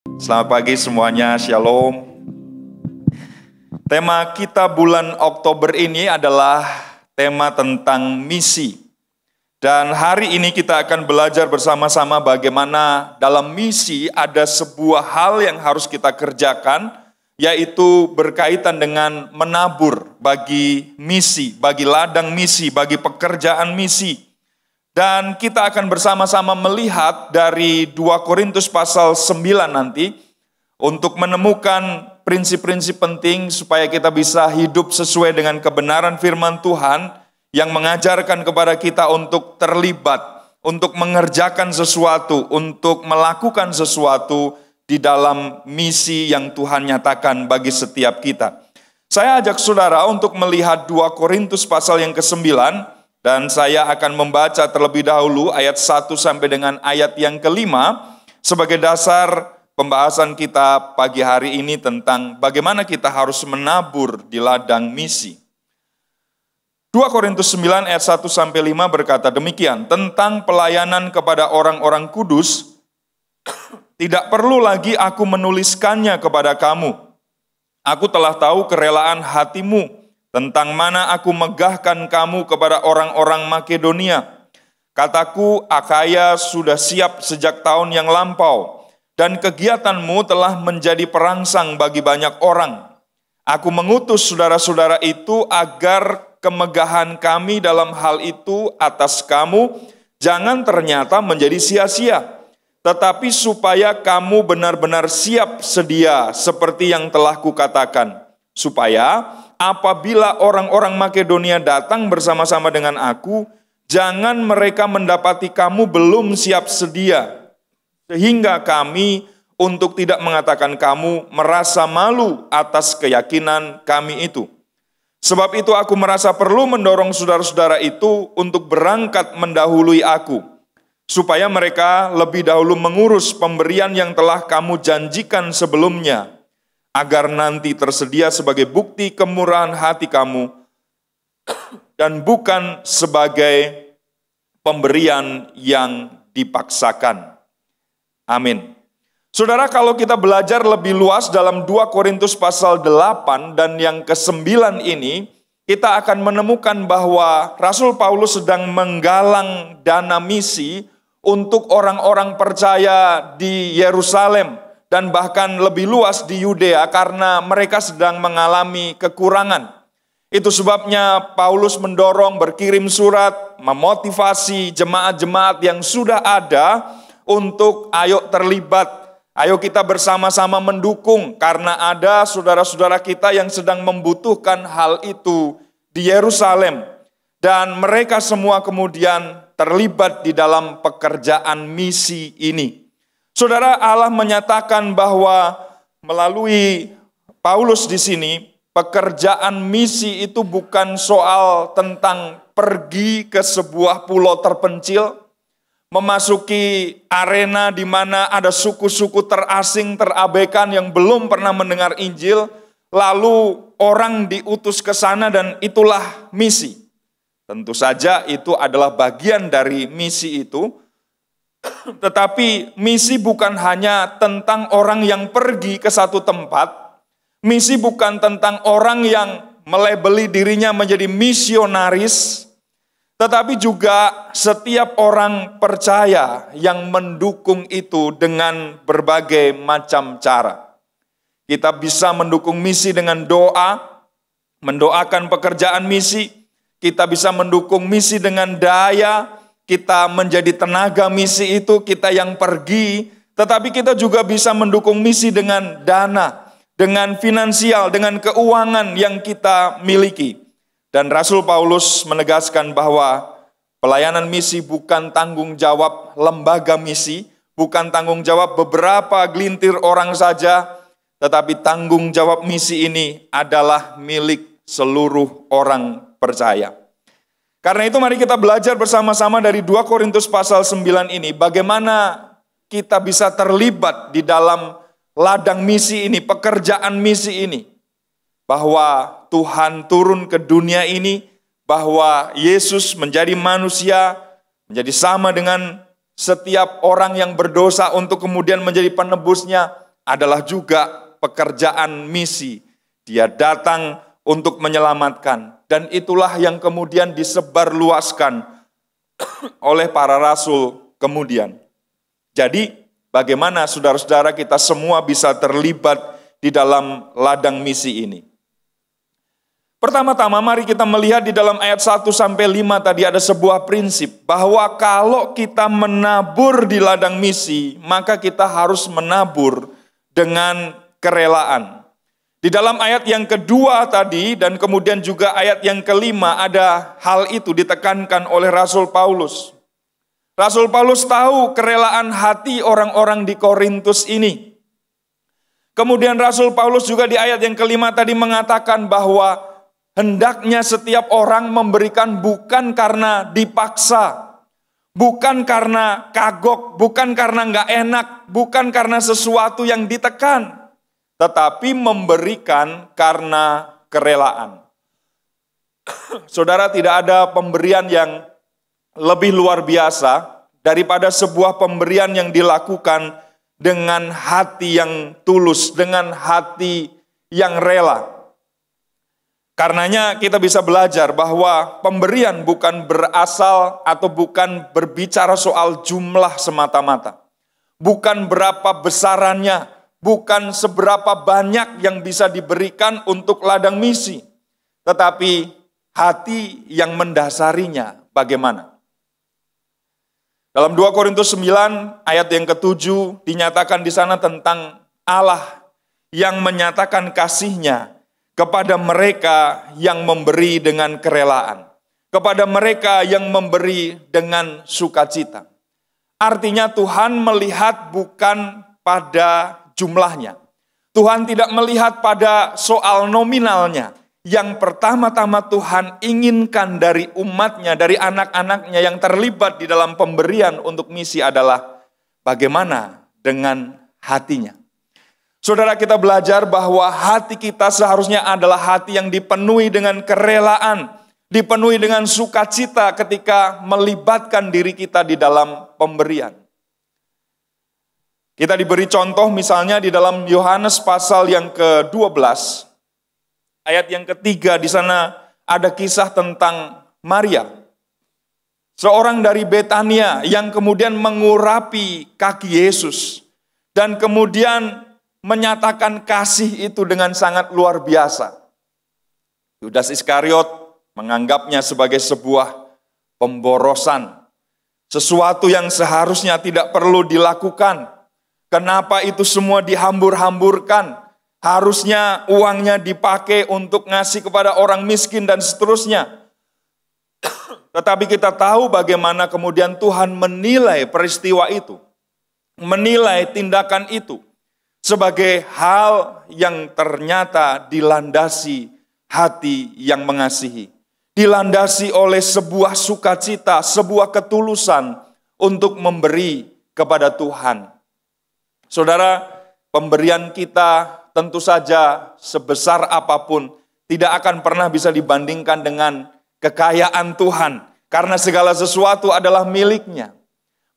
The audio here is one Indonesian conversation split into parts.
Selamat pagi semuanya, Shalom. Tema kita bulan Oktober ini adalah tema tentang misi. Dan hari ini kita akan belajar bersama-sama bagaimana dalam misi ada sebuah hal yang harus kita kerjakan, yaitu berkaitan dengan menabur bagi misi, bagi ladang misi, bagi pekerjaan misi. Dan kita akan bersama-sama melihat dari 2 Korintus pasal 9 nanti untuk menemukan prinsip-prinsip penting supaya kita bisa hidup sesuai dengan kebenaran firman Tuhan yang mengajarkan kepada kita untuk terlibat, untuk mengerjakan sesuatu, untuk melakukan sesuatu di dalam misi yang Tuhan nyatakan bagi setiap kita. Saya ajak saudara untuk melihat 2 Korintus pasal yang ke-9, dan saya akan membaca terlebih dahulu ayat 1 sampai dengan ayat yang ke-5 sebagai dasar pembahasan kita pagi hari ini tentang bagaimana kita harus menabur di ladang misi. 2 Korintus 9 ayat 1 sampai 5 berkata demikian, tentang pelayanan kepada orang-orang kudus, tidak perlu lagi aku menuliskannya kepada kamu. Aku telah tahu kerelaan hatimu, tentang mana aku megahkan kamu kepada orang-orang Makedonia. Kataku, Akaya sudah siap sejak tahun yang lampau, dan kegiatanmu telah menjadi perangsang bagi banyak orang. Aku mengutus saudara-saudara itu agar kemegahan kami dalam hal itu atas kamu jangan ternyata menjadi sia-sia, tetapi supaya kamu benar-benar siap sedia seperti yang telah kukatakan, supaya apabila orang-orang Makedonia datang bersama-sama dengan aku, jangan mereka mendapati kamu belum siap sedia, sehingga kami untuk tidak mengatakan kamu merasa malu atas keyakinan kami itu. Sebab itu aku merasa perlu mendorong saudara-saudara itu untuk berangkat mendahului aku, supaya mereka lebih dahulu mengurus pemberian yang telah kamu janjikan sebelumnya, agar nanti tersedia sebagai bukti kemurahan hati kamu dan bukan sebagai pemberian yang dipaksakan. Amin. Saudara, kalau kita belajar lebih luas dalam 2 Korintus pasal 8 dan yang ke-9 ini, kita akan menemukan bahwa Rasul Paulus sedang menggalang dana misi untuk orang-orang percaya di Yerusalem dan bahkan lebih luas di Yudea karena mereka sedang mengalami kekurangan. Itu sebabnya Paulus mendorong, berkirim surat, memotivasi jemaat-jemaat yang sudah ada untuk ayo terlibat, ayo kita bersama-sama mendukung karena ada saudara-saudara kita yang sedang membutuhkan hal itu di Yerusalem. Dan mereka semua kemudian terlibat di dalam pekerjaan misi ini. Saudara, Allah menyatakan bahwa melalui Paulus di sini, pekerjaan misi itu bukan soal tentang pergi ke sebuah pulau terpencil, memasuki arena di mana ada suku-suku terasing, terabaikan yang belum pernah mendengar Injil, lalu orang diutus ke sana dan itulah misi. Tentu saja itu adalah bagian dari misi itu. Tetapi misi bukan hanya tentang orang yang pergi ke satu tempat. Misi bukan tentang orang yang melabeli dirinya menjadi misionaris. Tetapi juga setiap orang percaya yang mendukung itu dengan berbagai macam cara. Kita bisa mendukung misi dengan doa, mendoakan pekerjaan misi. Kita bisa mendukung misi dengan daya. Kita menjadi tenaga misi itu, kita yang pergi, tetapi kita juga bisa mendukung misi dengan dana, dengan finansial, dengan keuangan yang kita miliki. Dan Rasul Paulus menegaskan bahwa pelayanan misi bukan tanggung jawab lembaga misi, bukan tanggung jawab beberapa gelintir orang saja, tetapi tanggung jawab misi ini adalah milik seluruh orang percaya. Karena itu mari kita belajar bersama-sama dari 2 Korintus pasal 9 ini, bagaimana kita bisa terlibat di dalam ladang misi ini, pekerjaan misi ini. Bahwa Tuhan turun ke dunia ini, bahwa Yesus menjadi manusia, menjadi sama dengan setiap orang yang berdosa untuk kemudian menjadi penebusnya, adalah juga pekerjaan misi. Dia datang untuk menyelamatkan, dan itulah yang kemudian disebarluaskan oleh para rasul kemudian. Jadi, bagaimana saudara-saudara kita semua bisa terlibat di dalam ladang misi ini? Pertama-tama mari kita melihat di dalam ayat 1-5 tadi ada sebuah prinsip bahwa kalau kita menabur di ladang misi, maka kita harus menabur dengan kerelaan. Di dalam ayat yang kedua tadi dan kemudian juga ayat yang kelima ada hal itu ditekankan oleh Rasul Paulus. Rasul Paulus tahu kerelaan hati orang-orang di Korintus ini. Kemudian Rasul Paulus juga di ayat yang kelima tadi mengatakan bahwa hendaknya setiap orang memberikan bukan karena dipaksa, bukan karena kagok, bukan karena nggak enak, bukan karena sesuatu yang ditekan, tetapi memberikan karena kerelaan. Saudara, tidak ada pemberian yang lebih luar biasa daripada sebuah pemberian yang dilakukan dengan hati yang tulus, dengan hati yang rela. Karenanya kita bisa belajar bahwa pemberian bukan berasal atau bukan berbicara soal jumlah semata-mata. Bukan berapa besarannya, bukan seberapa banyak yang bisa diberikan untuk ladang misi. Tetapi hati yang mendasarinya bagaimana? Dalam 2 Korintus 9 ayat yang ke-7 dinyatakan di sana tentang Allah yang menyatakan kasih-Nya kepada mereka yang memberi dengan kerelaan, kepada mereka yang memberi dengan sukacita. Artinya Tuhan melihat bukan pada jumlahnya. Tuhan tidak melihat pada soal nominalnya. Yang pertama-tama Tuhan inginkan dari umatnya, dari anak-anaknya yang terlibat di dalam pemberian untuk misi adalah bagaimana dengan hatinya. Saudara, kita belajar bahwa hati kita seharusnya adalah hati yang dipenuhi dengan kerelaan, dipenuhi dengan sukacita ketika melibatkan diri kita di dalam pemberian. Kita diberi contoh misalnya di dalam Yohanes pasal yang ke-12, ayat yang ketiga, di sana ada kisah tentang Maria. Seorang dari Betania yang kemudian mengurapi kaki Yesus. Dan kemudian menyatakan kasih itu dengan sangat luar biasa. Yudas Iskariot menganggapnya sebagai sebuah pemborosan. Sesuatu yang seharusnya tidak perlu dilakukan. Kenapa itu semua dihambur-hamburkan? Harusnya uangnya dipakai untuk ngasih kepada orang miskin dan seterusnya. Tetapi kita tahu bagaimana kemudian Tuhan menilai peristiwa itu. Menilai tindakan itu sebagai hal yang ternyata dilandasi hati yang mengasihi. Dilandasi oleh sebuah sukacita, sebuah ketulusan untuk memberi kepada Tuhan. Saudara, pemberian kita tentu saja sebesar apapun tidak akan pernah bisa dibandingkan dengan kekayaan Tuhan. Karena segala sesuatu adalah miliknya.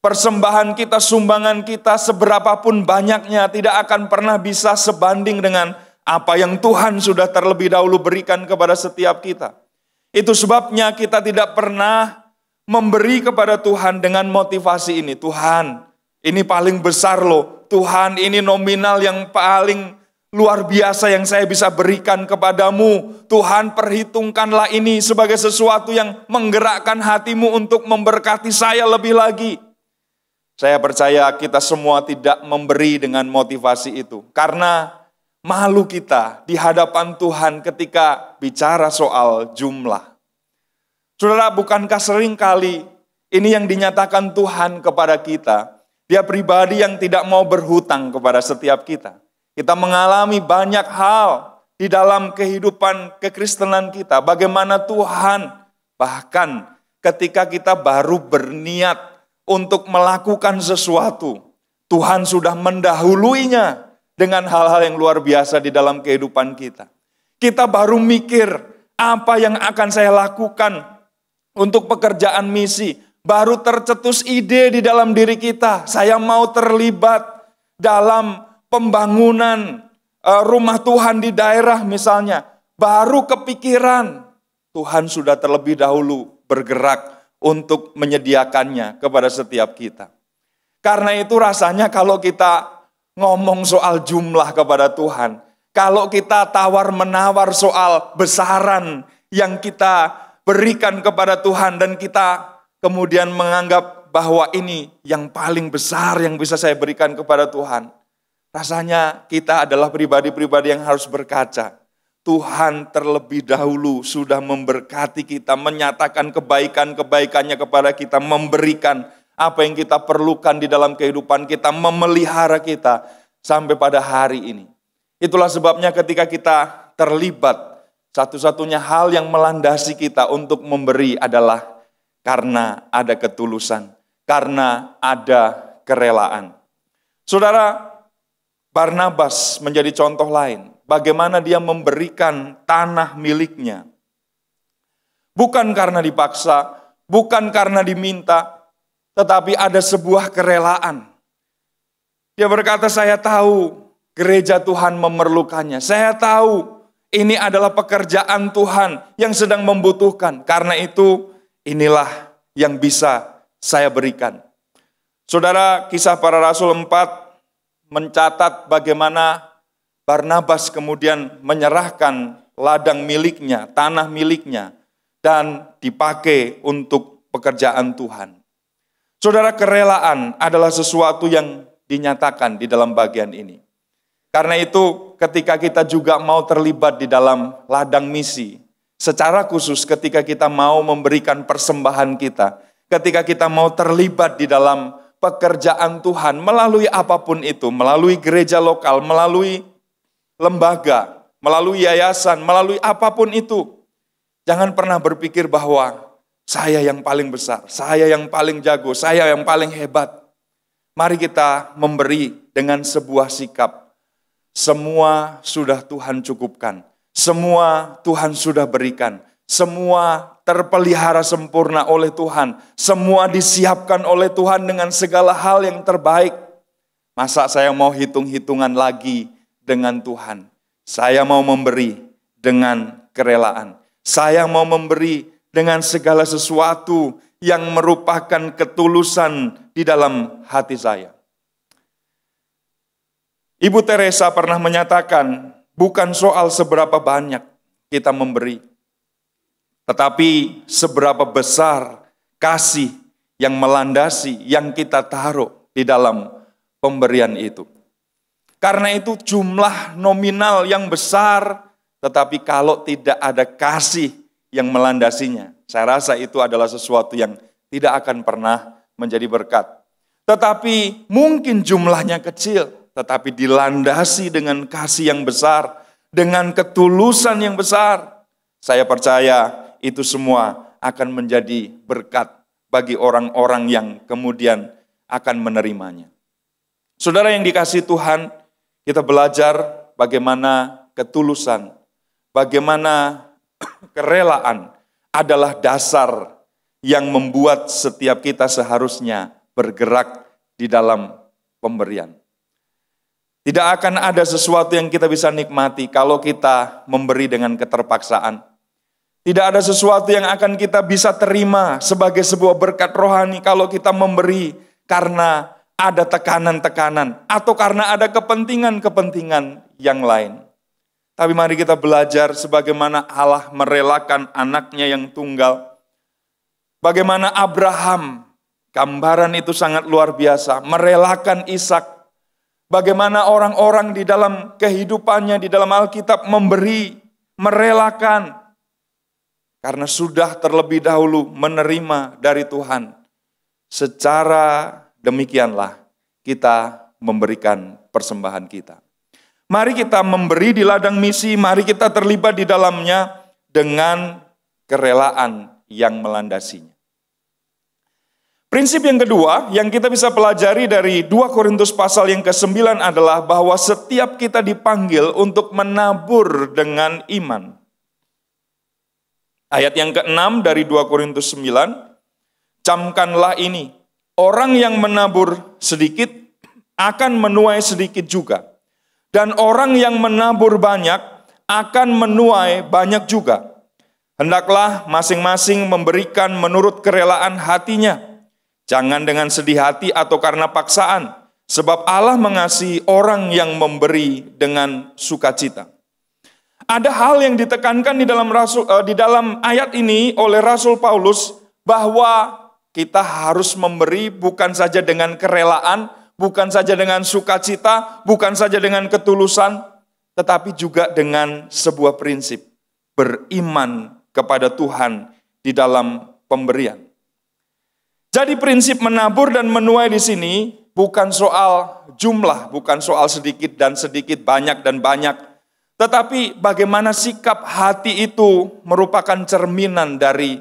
Persembahan kita, sumbangan kita seberapapun banyaknya tidak akan pernah bisa sebanding dengan apa yang Tuhan sudah terlebih dahulu berikan kepada setiap kita. Itu sebabnya kita tidak pernah memberi kepada Tuhan dengan motivasi ini. Tuhan, ini paling besar loh. Tuhan, ini nominal yang paling luar biasa yang saya bisa berikan kepadamu. Tuhan, perhitungkanlah ini sebagai sesuatu yang menggerakkan hatimu untuk memberkati saya lebih lagi. Saya percaya kita semua tidak memberi dengan motivasi itu. Karena malu kita di hadapan Tuhan ketika bicara soal jumlah. Saudara, bukankah seringkali ini yang dinyatakan Tuhan kepada kita? Dia pribadi yang tidak mau berhutang kepada setiap kita. Kita mengalami banyak hal di dalam kehidupan kekristenan kita. Bagaimana Tuhan, bahkan ketika kita baru berniat untuk melakukan sesuatu, Tuhan sudah mendahuluinya dengan hal-hal yang luar biasa di dalam kehidupan kita. Kita baru mikir apa yang akan saya lakukan untuk pekerjaan misi. Baru tercetus ide di dalam diri kita. Saya mau terlibat dalam pembangunan rumah Tuhan di daerah misalnya, baru kepikiran, Tuhan sudah terlebih dahulu bergerak untuk menyediakannya kepada setiap kita. Karena itu rasanya kalau kita ngomong soal jumlah kepada Tuhan, kalau kita tawar-menawar soal besaran yang kita berikan kepada Tuhan dan kita kemudian menganggap bahwa ini yang paling besar yang bisa saya berikan kepada Tuhan. Rasanya kita adalah pribadi-pribadi yang harus berkaca. Tuhan terlebih dahulu sudah memberkati kita, menyatakan kebaikan-kebaikannya kepada kita, memberikan apa yang kita perlukan di dalam kehidupan kita, memelihara kita sampai pada hari ini. Itulah sebabnya ketika kita terlibat, satu-satunya hal yang melandasi kita untuk memberi adalah karena ada ketulusan, karena ada kerelaan. Saudara, Barnabas menjadi contoh lain. Bagaimana dia memberikan tanah miliknya. Bukan karena dipaksa, bukan karena diminta, tetapi ada sebuah kerelaan. Dia berkata, saya tahu gereja Tuhan memerlukannya. Saya tahu ini adalah pekerjaan Tuhan yang sedang membutuhkan. Karena itu inilah yang bisa saya berikan. Saudara, Kisah Para Rasul 4 mencatat bagaimana Barnabas kemudian menyerahkan ladang miliknya, tanah miliknya, dan dipakai untuk pekerjaan Tuhan. Saudara, kerelaan adalah sesuatu yang dinyatakan di dalam bagian ini. Karena itu ketika kita juga mau terlibat di dalam ladang misi, secara khusus ketika kita mau memberikan persembahan kita, ketika kita mau terlibat di dalam pekerjaan Tuhan melalui apapun itu, melalui gereja lokal, melalui lembaga, melalui yayasan, melalui apapun itu. Jangan pernah berpikir bahwa saya yang paling besar, saya yang paling jago, saya yang paling hebat. Mari kita memberi dengan sebuah sikap. Semua sudah Tuhan cukupkan, semua Tuhan sudah berikan, semua terpelihara sempurna oleh Tuhan. Semua disiapkan oleh Tuhan dengan segala hal yang terbaik. Masa saya mau hitung-hitungan lagi dengan Tuhan? Saya mau memberi dengan kerelaan. Saya mau memberi dengan segala sesuatu yang merupakan ketulusan di dalam hati saya. Ibu Teresa pernah menyatakan, bukan soal seberapa banyak kita memberi, tetapi seberapa besar kasih yang melandasi, yang kita taruh di dalam pemberian itu. Karena itu jumlah nominal yang besar, tetapi kalau tidak ada kasih yang melandasinya, saya rasa itu adalah sesuatu yang tidak akan pernah menjadi berkat. Tetapi mungkin jumlahnya kecil, tetapi dilandasi dengan kasih yang besar, dengan ketulusan yang besar. Saya percaya itu semua akan menjadi berkat bagi orang-orang yang kemudian akan menerimanya. Saudara yang dikasihi Tuhan, kita belajar bagaimana ketulusan, bagaimana kerelaan adalah dasar yang membuat setiap kita seharusnya bergerak di dalam pemberian. Tidak akan ada sesuatu yang kita bisa nikmati kalau kita memberi dengan keterpaksaan. Tidak ada sesuatu yang akan kita bisa terima sebagai sebuah berkat rohani kalau kita memberi karena ada tekanan-tekanan atau karena ada kepentingan-kepentingan yang lain. Tapi mari kita belajar sebagaimana Allah merelakan anaknya yang tunggal. Bagaimana Abraham, gambaran itu sangat luar biasa, merelakan Ishak. Bagaimana orang-orang di dalam kehidupannya, di dalam Alkitab memberi, merelakan. Karena sudah terlebih dahulu menerima dari Tuhan. Secara demikianlah kita memberikan persembahan kita. Mari kita memberi di ladang misi, mari kita terlibat di dalamnya dengan kerelaan yang melandasinya. Prinsip yang kedua yang kita bisa pelajari dari 2 Korintus pasal yang ke-9 adalah bahwa setiap kita dipanggil untuk menabur dengan iman. Ayat yang ke-6 dari 2 Korintus 9, camkanlah ini, orang yang menabur sedikit akan menuai sedikit juga. Dan orang yang menabur banyak akan menuai banyak juga. Hendaklah masing-masing memberikan menurut kerelaan hatinya. Jangan dengan sedih hati atau karena paksaan, sebab Allah mengasihi orang yang memberi dengan sukacita. Ada hal yang ditekankan di dalam ayat ini oleh Rasul Paulus, bahwa kita harus memberi bukan saja dengan kerelaan, bukan saja dengan sukacita, bukan saja dengan ketulusan, tetapi juga dengan sebuah prinsip, beriman kepada Tuhan di dalam pemberian. Jadi prinsip menabur dan menuai di sini bukan soal jumlah, bukan soal sedikit dan sedikit, banyak dan banyak, tetapi bagaimana sikap hati itu merupakan cerminan dari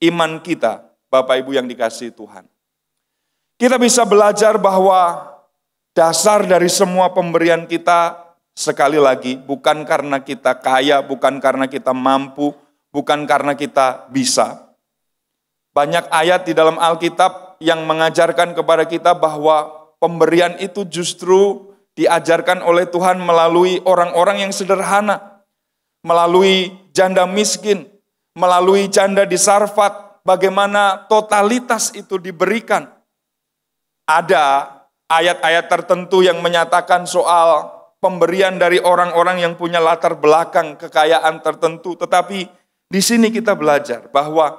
iman kita, Bapak Ibu yang dikasihi Tuhan. Kita bisa belajar bahwa dasar dari semua pemberian kita, sekali lagi, bukan karena kita kaya, bukan karena kita mampu, bukan karena kita bisa. Banyak ayat di dalam Alkitab yang mengajarkan kepada kita bahwa pemberian itu justru diajarkan oleh Tuhan melalui orang-orang yang sederhana, melalui janda miskin, melalui janda di Sarfat, bagaimana totalitas itu diberikan. Ada ayat-ayat tertentu yang menyatakan soal pemberian dari orang-orang yang punya latar belakang kekayaan tertentu, tetapi di sini kita belajar bahwa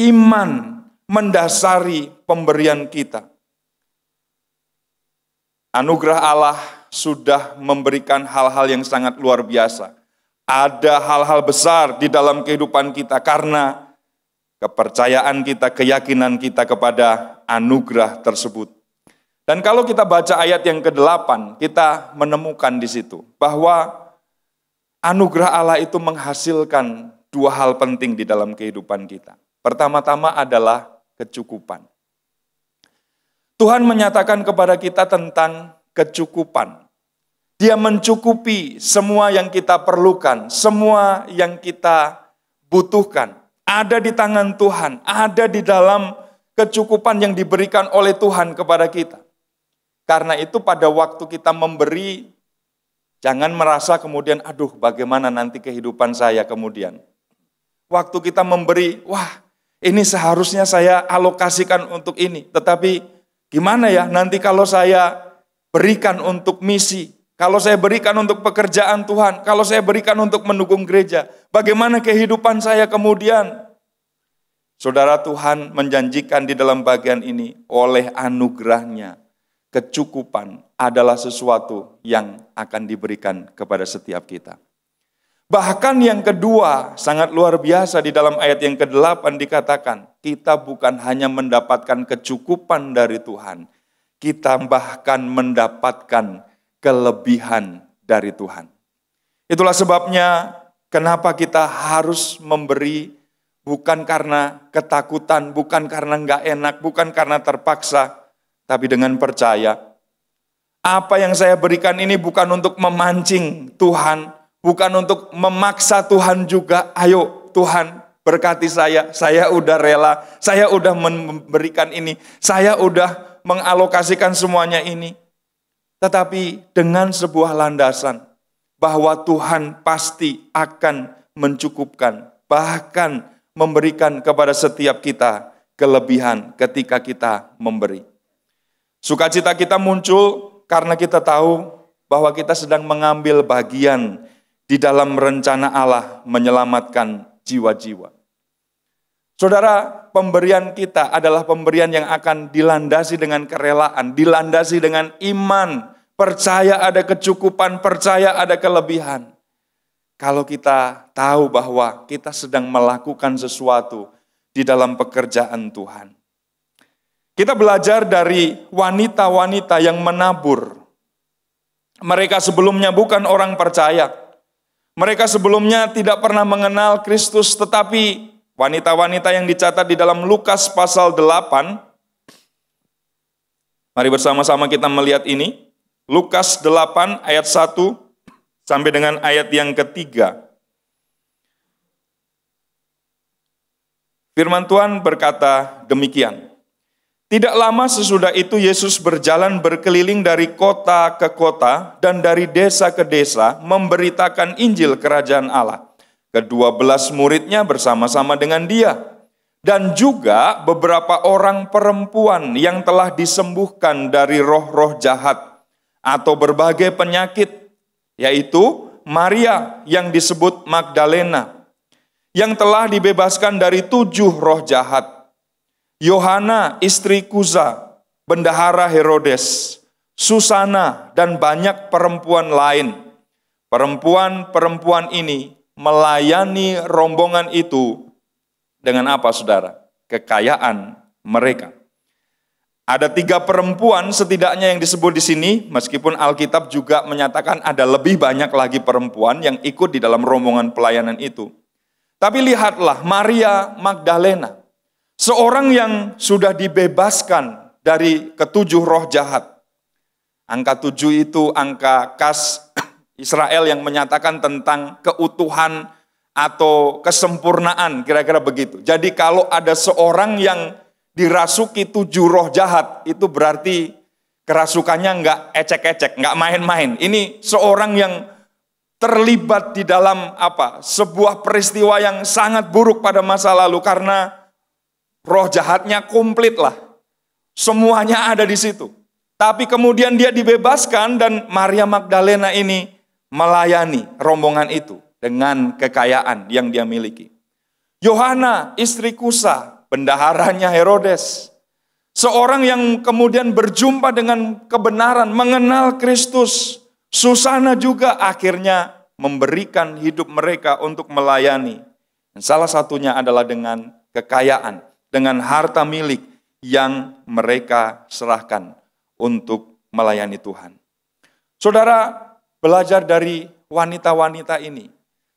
iman mendasari pemberian kita. Anugerah Allah sudah memberikan hal-hal yang sangat luar biasa. Ada hal-hal besar di dalam kehidupan kita karena kepercayaan kita, keyakinan kita kepada anugerah tersebut. Dan kalau kita baca ayat yang ke-8, kita menemukan di situ bahwa anugerah Allah itu menghasilkan dua hal penting di dalam kehidupan kita. Pertama-tama adalah kecukupan. Tuhan menyatakan kepada kita tentang kecukupan. Dia mencukupi semua yang kita perlukan, semua yang kita butuhkan. Ada di tangan Tuhan, ada di dalam kecukupan yang diberikan oleh Tuhan kepada kita. Karena itu pada waktu kita memberi, jangan merasa kemudian, aduh bagaimana nanti kehidupan saya kemudian. Waktu kita memberi, wah ini seharusnya saya alokasikan untuk ini. Tetapi gimana ya nanti kalau saya berikan untuk misi, kalau saya berikan untuk pekerjaan Tuhan, kalau saya berikan untuk mendukung gereja, bagaimana kehidupan saya kemudian? Saudara, Tuhan menjanjikan di dalam bagian ini oleh anugerahnya, kecukupan adalah sesuatu yang akan diberikan kepada setiap kita. Bahkan yang kedua, sangat luar biasa di dalam ayat yang ke-8 dikatakan, kita bukan hanya mendapatkan kecukupan dari Tuhan, kita bahkan mendapatkan kelebihan dari Tuhan. Itulah sebabnya kenapa kita harus memberi, bukan karena ketakutan, bukan karena nggak enak, bukan karena terpaksa, tapi dengan percaya. Apa yang saya berikan ini bukan untuk memancing Tuhan, bukan untuk memaksa Tuhan juga, ayo Tuhan berkati saya udah rela, saya udah memberikan ini, saya udah mengalokasikan semuanya ini. Tetapi dengan sebuah landasan, bahwa Tuhan pasti akan mencukupkan, bahkan memberikan kepada setiap kita kelebihan ketika kita memberi. Sukacita kita muncul karena kita tahu bahwa kita sedang mengambil bagian di dalam rencana Allah menyelamatkan jiwa-jiwa. Saudara, pemberian kita adalah pemberian yang akan dilandasi dengan kerelaan, dilandasi dengan iman, percaya ada kecukupan, percaya ada kelebihan. Kalau kita tahu bahwa kita sedang melakukan sesuatu di dalam pekerjaan Tuhan. Kita belajar dari wanita-wanita yang menabur. Mereka sebelumnya bukan orang percaya. Mereka sebelumnya tidak pernah mengenal Kristus, tetapi wanita-wanita yang dicatat di dalam Lukas pasal 8, mari bersama-sama kita melihat ini. Lukas 8 ayat 1 sampai dengan ayat yang ketiga. Firman Tuhan berkata demikian. Tidak lama sesudah itu Yesus berjalan berkeliling dari kota ke kota dan dari desa ke desa memberitakan Injil Kerajaan Allah. Ke-12 muridnya bersama-sama dengan dia. Dan juga beberapa orang perempuan yang telah disembuhkan dari roh-roh jahat atau berbagai penyakit, yaitu Maria yang disebut Magdalena, yang telah dibebaskan dari 7 roh jahat, Yohana istri Kuza, bendahara Herodes, Susana, dan banyak perempuan lain. Perempuan-perempuan ini melayani rombongan itu dengan apa, saudara? Kekayaan mereka. Ada 3 perempuan setidaknya yang disebut di sini, meskipun Alkitab juga menyatakan ada lebih banyak lagi perempuan yang ikut di dalam rombongan pelayanan itu. Tapi lihatlah Maria Magdalena, seorang yang sudah dibebaskan dari ke-7 roh jahat. Angka 7 itu angka khas Israel yang menyatakan tentang keutuhan atau kesempurnaan, kira-kira begitu. Jadi kalau ada seorang yang dirasuki 7 roh jahat, itu berarti kerasukannya nggak ecek-ecek, nggak main-main. Ini seorang yang terlibat di dalam sebuah peristiwa yang sangat buruk pada masa lalu, karena roh jahatnya komplit lah. Semuanya ada di situ. Tapi kemudian dia dibebaskan dan Maria Magdalena ini melayani rombongan itu dengan kekayaan yang dia miliki. Yohana istri Kusa, bendaharanya Herodes, seorang yang kemudian berjumpa dengan kebenaran, mengenal Kristus. Susana juga akhirnya memberikan hidup mereka untuk melayani. Dan salah satunya adalah dengan kekayaan, dengan harta milik yang mereka serahkan untuk melayani Tuhan. Saudara, belajar dari wanita-wanita ini.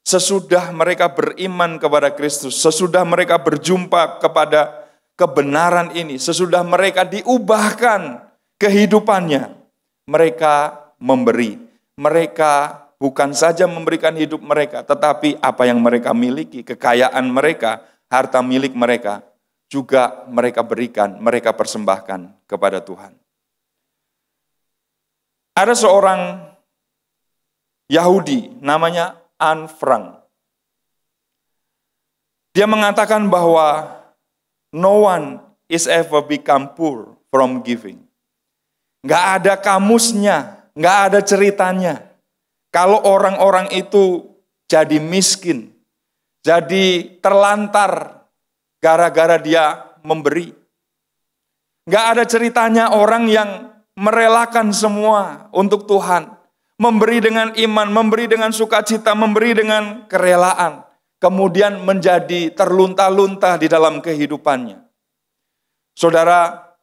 Sesudah mereka beriman kepada Kristus, sesudah mereka berjumpa kepada kebenaran ini, sesudah mereka diubahkan kehidupannya, mereka memberi. Mereka bukan saja memberikan hidup mereka, tetapi apa yang mereka miliki, kekayaan mereka, harta milik mereka, juga mereka berikan, mereka persembahkan kepada Tuhan. Ada seorang Yahudi namanya Anne Frank. Dia mengatakan bahwa no one is ever become poor from giving. Nggak ada kamusnya, nggak ada ceritanya. Kalau orang-orang itu jadi miskin, jadi terlantar, gara-gara dia memberi. Nggak ada ceritanya orang yang merelakan semua untuk Tuhan. Memberi dengan iman, memberi dengan sukacita, memberi dengan kerelaan. Kemudian menjadi terlunta-lunta di dalam kehidupannya. Saudara,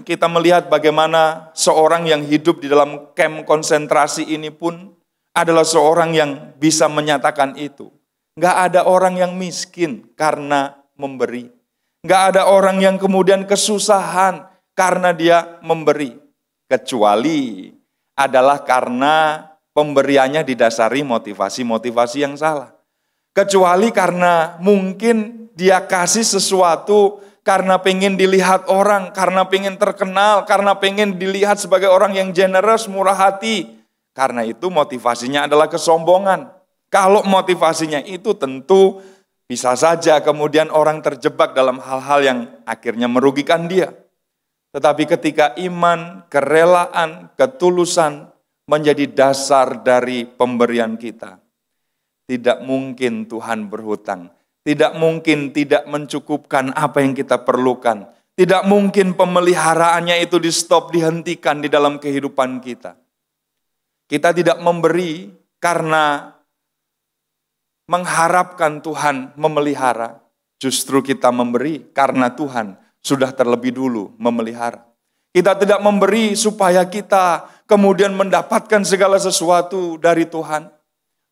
kita melihat bagaimana seorang yang hidup di dalam kamp konsentrasi ini pun adalah seorang yang bisa menyatakan itu. Nggak ada orang yang miskin karena memberi. Nggak ada orang yang kemudian kesusahan karena dia memberi. Kecuali adalah karena pemberiannya didasari motivasi-motivasi yang salah. Kecuali karena mungkin dia kasih sesuatu karena pengen dilihat orang, karena pengen terkenal, karena pengen dilihat sebagai orang yang generous, murah hati. Karena itu motivasinya adalah kesombongan. Kalau motivasinya itu tentu bisa saja kemudian orang terjebak dalam hal-hal yang akhirnya merugikan dia. Tetapi ketika iman, kerelaan, ketulusan menjadi dasar dari pemberian kita, tidak mungkin Tuhan berhutang. Tidak mungkin tidak mencukupkan apa yang kita perlukan. Tidak mungkin pemeliharaannya itu di stop, dihentikan di dalam kehidupan kita. Kita tidak memberi karena mengharapkan Tuhan memelihara. Justru kita memberi karena Tuhan sudah terlebih dulu memelihara. Kita tidak memberi supaya kita kemudian mendapatkan segala sesuatu dari Tuhan.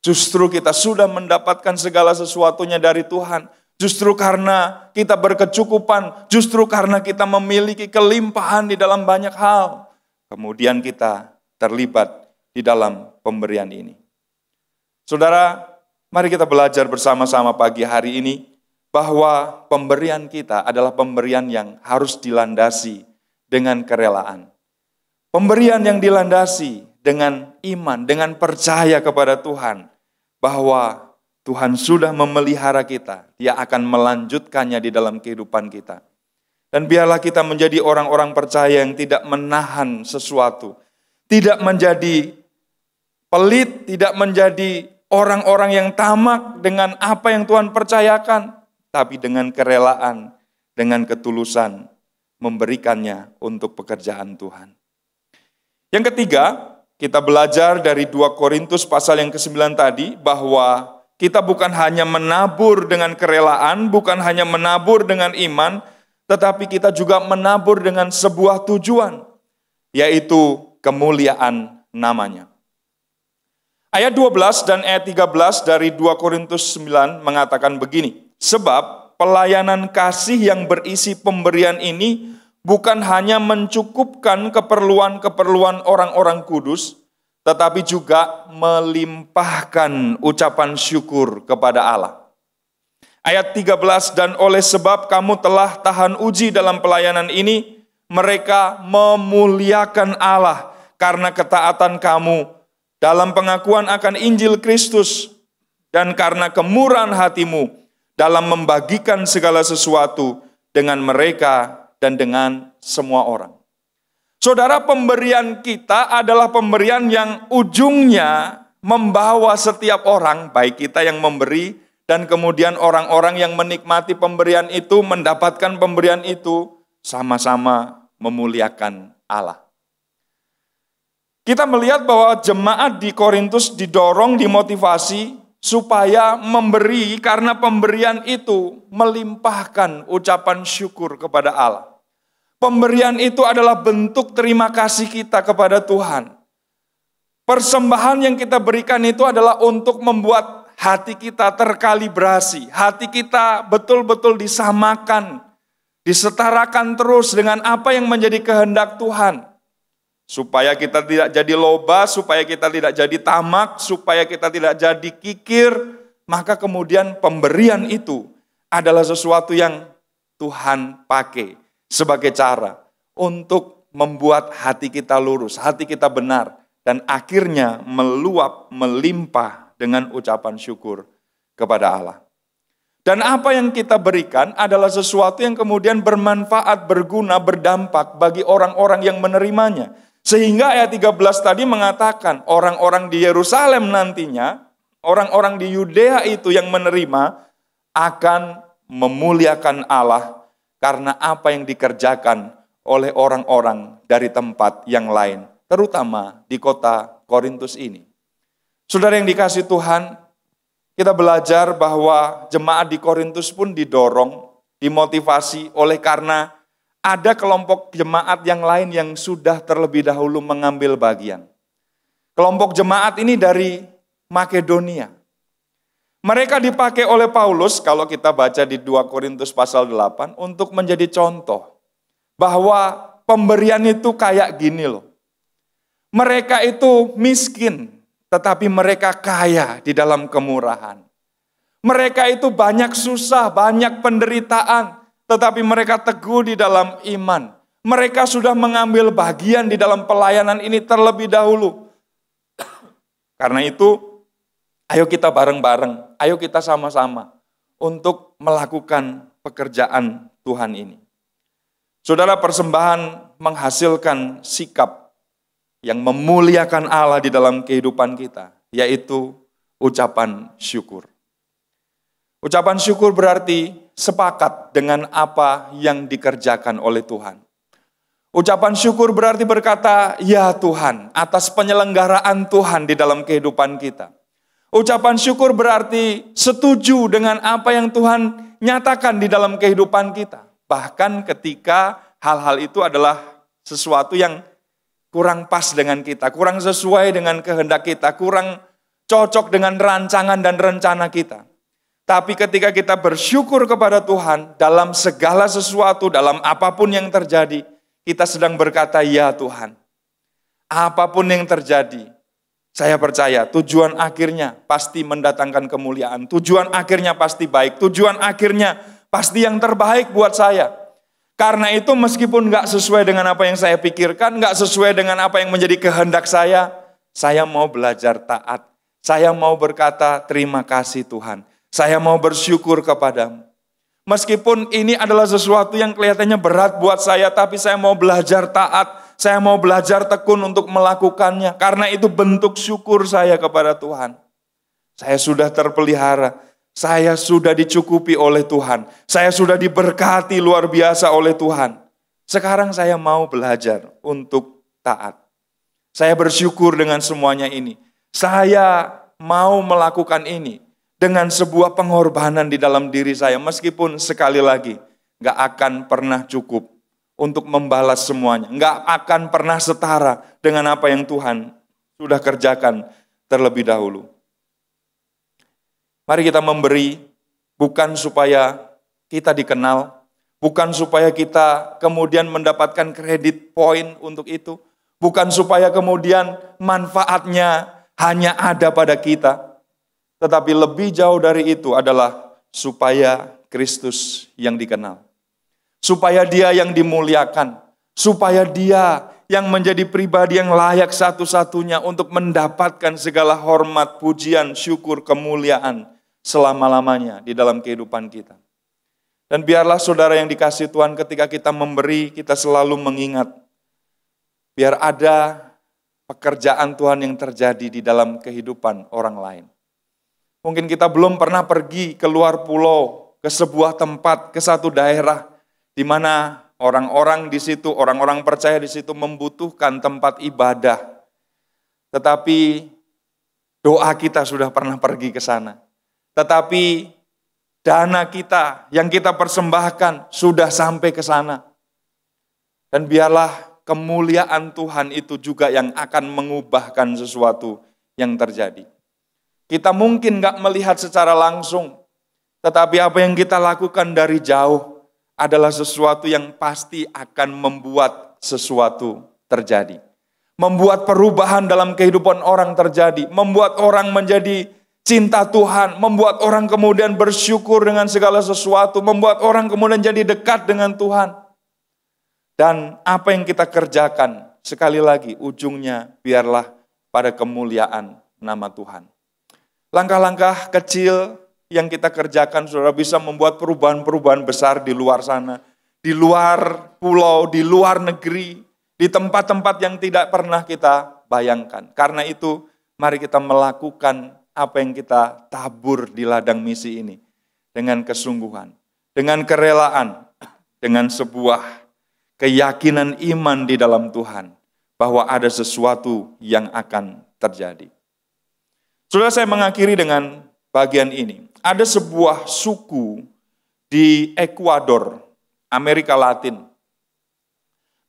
Justru kita sudah mendapatkan segala sesuatunya dari Tuhan. Justru karena kita berkecukupan, justru karena kita memiliki kelimpahan di dalam banyak hal. Kemudian kita terlibat di dalam pemberian ini. Saudara, mari kita belajar bersama-sama pagi hari ini bahwa pemberian kita adalah pemberian yang harus dilandasi dengan kerelaan. Pemberian yang dilandasi dengan iman, dengan percaya kepada Tuhan, bahwa Tuhan sudah memelihara kita, Dia akan melanjutkannya di dalam kehidupan kita. Dan biarlah kita menjadi orang-orang percaya yang tidak menahan sesuatu, tidak menjadi pelit, tidak menjadi orang-orang yang tamak dengan apa yang Tuhan percayakan, tapi dengan kerelaan, dengan ketulusan, memberikannya untuk pekerjaan Tuhan. Yang ketiga, kita belajar dari 2 Korintus pasal yang ke-9 tadi, bahwa kita bukan hanya menabur dengan kerelaan, bukan hanya menabur dengan iman, tetapi kita juga menabur dengan sebuah tujuan, yaitu kemuliaan namanya. Ayat 12 dan ayat 13 dari 2 Korintus 9 mengatakan begini, sebab pelayanan kasih yang berisi pemberian ini bukan hanya mencukupkan keperluan-keperluan orang-orang kudus, tetapi juga melimpahkan ucapan syukur kepada Allah. Ayat 13, dan oleh sebab kamu telah tahan uji dalam pelayanan ini, mereka memuliakan Allah karena ketaatan kamu dalam pengakuan akan Injil Kristus, dan karena kemurahan hatimu dalam membagikan segala sesuatu dengan mereka dan dengan semua orang. Saudara, pemberian kita adalah pemberian yang ujungnya membawa setiap orang, baik kita yang memberi dan kemudian orang-orang yang menikmati pemberian itu, mendapatkan pemberian itu, sama-sama memuliakan Allah. Kita melihat bahwa jemaat di Korintus didorong, dimotivasi supaya memberi, karena pemberian itu melimpahkan ucapan syukur kepada Allah. Pemberian itu adalah bentuk terima kasih kita kepada Tuhan. Persembahan yang kita berikan itu adalah untuk membuat hati kita terkalibrasi, hati kita betul-betul disamakan, disetarakan terus dengan apa yang menjadi kehendak Tuhan. Supaya kita tidak jadi loba, supaya kita tidak jadi tamak, supaya kita tidak jadi kikir, maka kemudian pemberian itu adalah sesuatu yang Tuhan pakai sebagai cara untuk membuat hati kita lurus, hati kita benar, dan akhirnya meluap, melimpah dengan ucapan syukur kepada Allah. Dan apa yang kita berikan adalah sesuatu yang kemudian bermanfaat, berguna, berdampak bagi orang-orang yang menerimanya. Sehingga ayat 13 tadi mengatakan orang-orang di Yerusalem nantinya, orang-orang di Yudea itu yang menerima akan memuliakan Allah karena apa yang dikerjakan oleh orang-orang dari tempat yang lain, terutama di kota Korintus ini. Saudara yang dikasihi Tuhan, kita belajar bahwa jemaat di Korintus pun didorong, dimotivasi oleh karena ada kelompok jemaat yang lain yang sudah terlebih dahulu mengambil bagian. Kelompok jemaat ini dari Makedonia. Mereka dipakai oleh Paulus, kalau kita baca di 2 Korintus pasal 8, untuk menjadi contoh bahwa pemberian itu kayak gini loh. Mereka itu miskin, tetapi mereka kaya di dalam kemurahan. Mereka itu banyak susah, banyak penderitaan, tetapi mereka teguh di dalam iman. Mereka sudah mengambil bagian di dalam pelayanan ini terlebih dahulu. Karena itu, ayo kita bareng-bareng, ayo kita sama-sama untuk melakukan pekerjaan Tuhan ini. Saudara, persembahan menghasilkan sikap yang memuliakan Allah di dalam kehidupan kita, yaitu ucapan syukur. Ucapan syukur berarti sepakat dengan apa yang dikerjakan oleh Tuhan. Ucapan syukur berarti berkata, ya Tuhan, atas penyelenggaraan Tuhan di dalam kehidupan kita. Ucapan syukur berarti setuju dengan apa yang Tuhan nyatakan di dalam kehidupan kita. Bahkan ketika hal-hal itu adalah sesuatu yang kurang pas dengan kita, kurang sesuai dengan kehendak kita, kurang cocok dengan rancangan dan rencana kita. Tapi ketika kita bersyukur kepada Tuhan dalam segala sesuatu, dalam apapun yang terjadi, kita sedang berkata, ya Tuhan, apapun yang terjadi, Saya percaya tujuan akhirnya pasti mendatangkan kemuliaan. Tujuan akhirnya pasti baik. Tujuan akhirnya pasti yang terbaik buat saya. Karena itu meskipun gak sesuai dengan apa yang saya pikirkan, gak sesuai dengan apa yang menjadi kehendak saya mau belajar taat. Saya mau berkata terima kasih Tuhan. Saya mau bersyukur kepadamu. Meskipun ini adalah sesuatu yang kelihatannya berat buat saya, tapi saya mau belajar taat. Saya mau belajar tekun untuk melakukannya. Karena itu bentuk syukur saya kepada Tuhan. Saya sudah terpelihara. Saya sudah dicukupi oleh Tuhan. Saya sudah diberkati luar biasa oleh Tuhan. Sekarang saya mau belajar untuk taat. Saya bersyukur dengan semuanya ini. Saya mau melakukan ini dengan sebuah pengorbanan di dalam diri saya. Meskipun sekali lagi gak akan pernah cukup untuk membalas semuanya. Gak akan pernah setara dengan apa yang Tuhan sudah kerjakan terlebih dahulu. Mari kita memberi, bukan supaya kita dikenal, bukan supaya kita kemudian mendapatkan kredit poin untuk itu, bukan supaya kemudian manfaatnya hanya ada pada kita, tetapi lebih jauh dari itu adalah supaya Kristus yang dikenal. Supaya Dia yang dimuliakan, supaya Dia yang menjadi pribadi yang layak satu-satunya untuk mendapatkan segala hormat, pujian, syukur, kemuliaan selama-lamanya di dalam kehidupan kita. Dan biarlah saudara yang dikasihi Tuhan, ketika kita memberi, kita selalu mengingat, biar ada pekerjaan Tuhan yang terjadi di dalam kehidupan orang lain. Mungkin kita belum pernah pergi ke luar pulau, ke sebuah tempat, ke satu daerah, di mana orang-orang di situ, orang-orang percaya di situ membutuhkan tempat ibadah. Tetapi doa kita sudah pernah pergi ke sana. Tetapi dana kita yang kita persembahkan sudah sampai ke sana. Dan biarlah kemuliaan Tuhan itu juga yang akan mengubahkan sesuatu yang terjadi. Kita mungkin gak melihat secara langsung, tetapi apa yang kita lakukan dari jauh adalah sesuatu yang pasti akan membuat sesuatu terjadi. Membuat perubahan dalam kehidupan orang terjadi. Membuat orang menjadi cinta Tuhan. Membuat orang kemudian bersyukur dengan segala sesuatu. Membuat orang kemudian jadi dekat dengan Tuhan. Dan apa yang kita kerjakan, sekali lagi ujungnya biarlah pada kemuliaan nama Tuhan. Langkah-langkah kecil yang kita kerjakan, saudara, bisa membuat perubahan-perubahan besar di luar sana. Di luar pulau, di luar negeri, di tempat-tempat yang tidak pernah kita bayangkan. Karena itu, mari kita melakukan apa yang kita tabur di ladang misi ini. Dengan kesungguhan, dengan kerelaan, dengan sebuah keyakinan iman di dalam Tuhan. Bahwa ada sesuatu yang akan terjadi. Saudara, saya mengakhiri dengan bagian ini. Ada sebuah suku di Ekuador, Amerika Latin.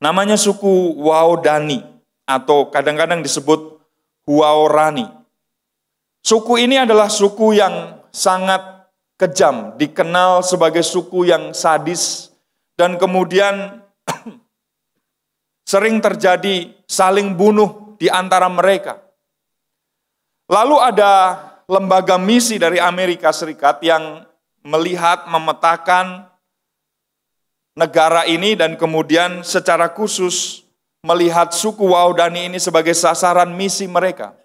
Namanya suku Waodani atau kadang-kadang disebut Huaorani. Suku ini adalah suku yang sangat kejam, dikenal sebagai suku yang sadis dan kemudian sering terjadi saling bunuh di antara mereka. Lalu ada lembaga misi dari Amerika Serikat yang melihat, memetakan negara ini dan kemudian secara khusus melihat suku Waodani ini sebagai sasaran misi mereka.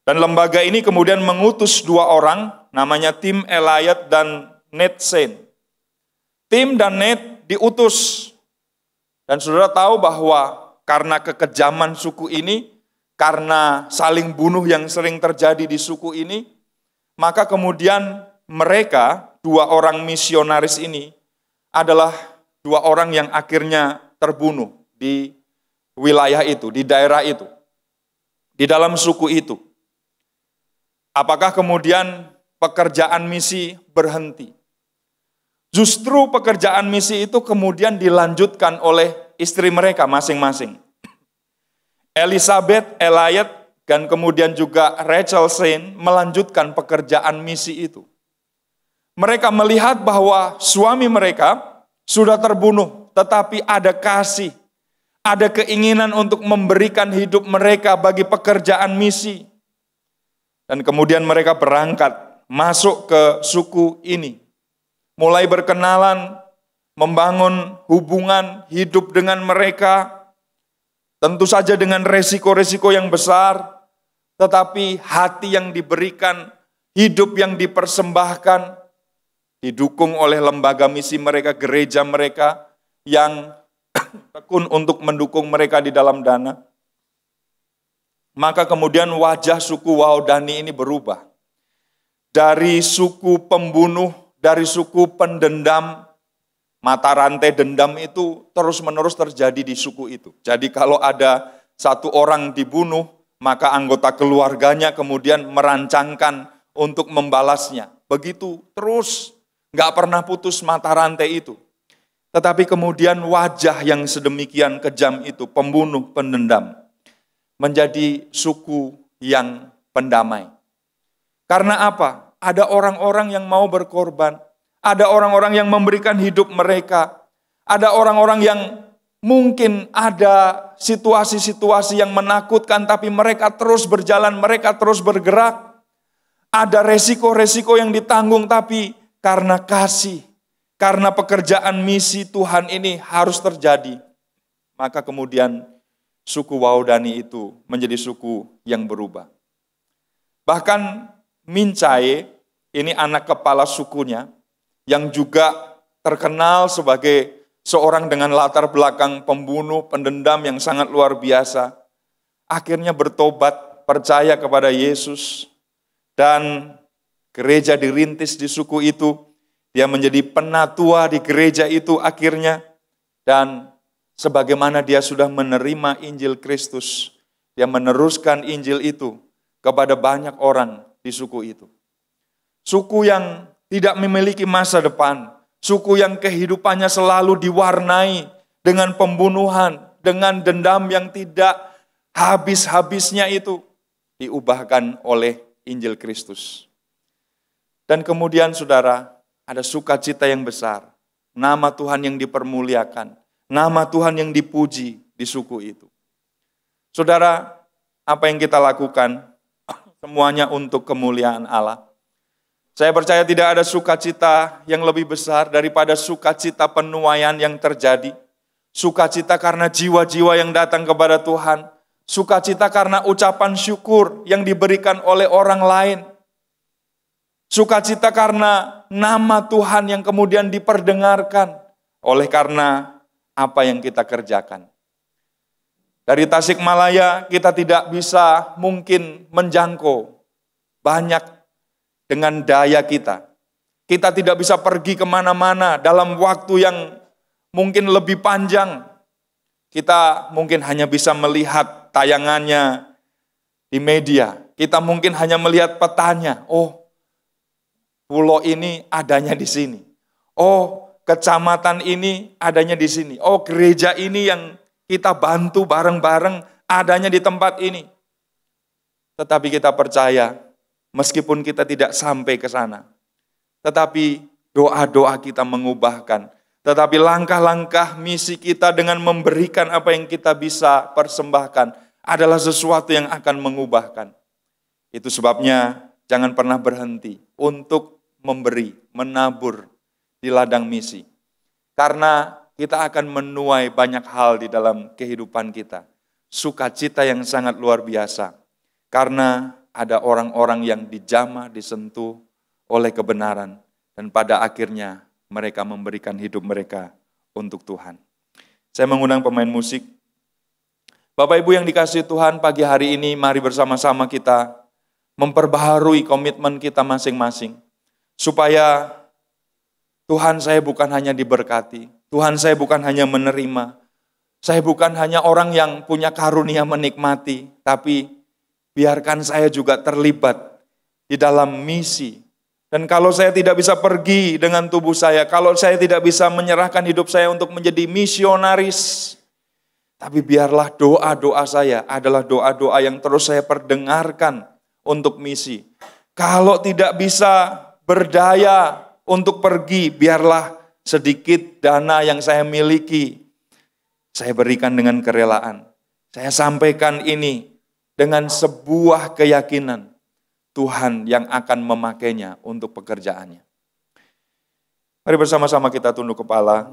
Dan lembaga ini kemudian mengutus 2 orang, namanya Tim Elliott dan Nate Saint. Tim dan Nate diutus. Dan saudara tahu bahwa karena kekejaman suku ini, karena saling bunuh yang sering terjadi di suku ini, maka kemudian mereka, 2 orang misionaris ini, adalah 2 orang yang akhirnya terbunuh di wilayah itu, di daerah itu, di dalam suku itu. Apakah kemudian pekerjaan misi berhenti? Justru pekerjaan misi itu kemudian dilanjutkan oleh istri mereka masing-masing. Elizabeth Elliott dan kemudian juga Rachel Saint melanjutkan pekerjaan misi itu. Mereka melihat bahwa suami mereka sudah terbunuh, tetapi ada kasih, ada keinginan untuk memberikan hidup mereka bagi pekerjaan misi. Dan kemudian mereka berangkat masuk ke suku ini. Mulai berkenalan, membangun hubungan hidup dengan mereka. Tentu saja dengan resiko-resiko yang besar, tetapi hati yang diberikan, hidup yang dipersembahkan, didukung oleh lembaga misi mereka, gereja mereka yang tekun untuk mendukung mereka di dalam dana. Maka kemudian wajah suku Waodani ini berubah. Dari suku pembunuh, dari suku pendendam, mata rantai dendam itu terus-menerus terjadi di suku itu. Jadi kalau ada satu orang dibunuh, maka anggota keluarganya kemudian merancangkan untuk membalasnya. Begitu terus, nggak pernah putus mata rantai itu. Tetapi kemudian wajah yang sedemikian kejam itu, pembunuh, pendendam, menjadi suku yang pendamai. Karena apa? Ada orang-orang yang mau berkorban. Ada orang-orang yang memberikan hidup mereka. Ada orang-orang yang mungkin ada situasi-situasi yang menakutkan, tapi mereka terus berjalan, mereka terus bergerak. Ada resiko-resiko yang ditanggung, tapi karena kasih, karena pekerjaan misi Tuhan ini harus terjadi. Maka kemudian suku Waodani itu menjadi suku yang berubah. Bahkan Mincae, ini anak kepala sukunya, yang juga terkenal sebagai seorang dengan latar belakang pembunuh, pendendam yang sangat luar biasa, akhirnya bertobat, percaya kepada Yesus, dan gereja dirintis di suku itu. Dia menjadi penatua di gereja itu akhirnya, dan sebagaimana dia sudah menerima Injil Kristus, dia meneruskan Injil itu kepada banyak orang di suku itu. Suku yang tidak memiliki masa depan, suku yang kehidupannya selalu diwarnai dengan pembunuhan, dengan dendam yang tidak habis-habisnya itu, diubahkan oleh Injil Kristus. Dan kemudian saudara, ada sukacita yang besar, nama Tuhan yang dipermuliakan, nama Tuhan yang dipuji di suku itu. Saudara, apa yang kita lakukan, semuanya untuk kemuliaan Allah. Saya percaya tidak ada sukacita yang lebih besar daripada sukacita penuaian yang terjadi. Sukacita karena jiwa-jiwa yang datang kepada Tuhan. Sukacita karena ucapan syukur yang diberikan oleh orang lain. Sukacita karena nama Tuhan yang kemudian diperdengarkan oleh karena apa yang kita kerjakan. Dari Tasikmalaya kita tidak bisa mungkin menjangkau banyak dengan daya kita. Kita tidak bisa pergi kemana-mana dalam waktu yang mungkin lebih panjang. Kita mungkin hanya bisa melihat tayangannya di media. Kita mungkin hanya melihat petanya. Oh, pulau ini adanya di sini. Oh, kecamatan ini adanya di sini. Oh, gereja ini yang kita bantu bareng-bareng adanya di tempat ini. Tetapi kita percaya, meskipun kita tidak sampai ke sana, tetapi doa-doa kita mengubahkan. Tetapi langkah-langkah misi kita dengan memberikan apa yang kita bisa persembahkan adalah sesuatu yang akan mengubahkan. Itu sebabnya jangan pernah berhenti untuk memberi, menabur di ladang misi. Karena kita akan menuai banyak hal di dalam kehidupan kita. Sukacita yang sangat luar biasa. Karena ada orang-orang yang dijamah, disentuh oleh kebenaran. Dan pada akhirnya mereka memberikan hidup mereka untuk Tuhan. Saya mengundang pemain musik. Bapak Ibu yang dikasihi Tuhan, pagi hari ini mari bersama-sama kita memperbaharui komitmen kita masing-masing. Supaya Tuhan, saya bukan hanya diberkati. Tuhan, saya bukan hanya menerima. Saya bukan hanya orang yang punya karunia menikmati. Tapi biarkan saya juga terlibat di dalam misi. Dan kalau saya tidak bisa pergi dengan tubuh saya, kalau saya tidak bisa menyerahkan hidup saya untuk menjadi misionaris, tapi biarlah doa-doa saya adalah doa-doa yang terus saya perdengarkan untuk misi. Kalau tidak bisa berdaya untuk pergi, biarlah sedikit dana yang saya miliki, saya berikan dengan kerelaan. Saya sampaikan ini dengan sebuah keyakinan. Tuhan yang akan memakainya untuk pekerjaannya. Mari bersama-sama kita tunduk kepala.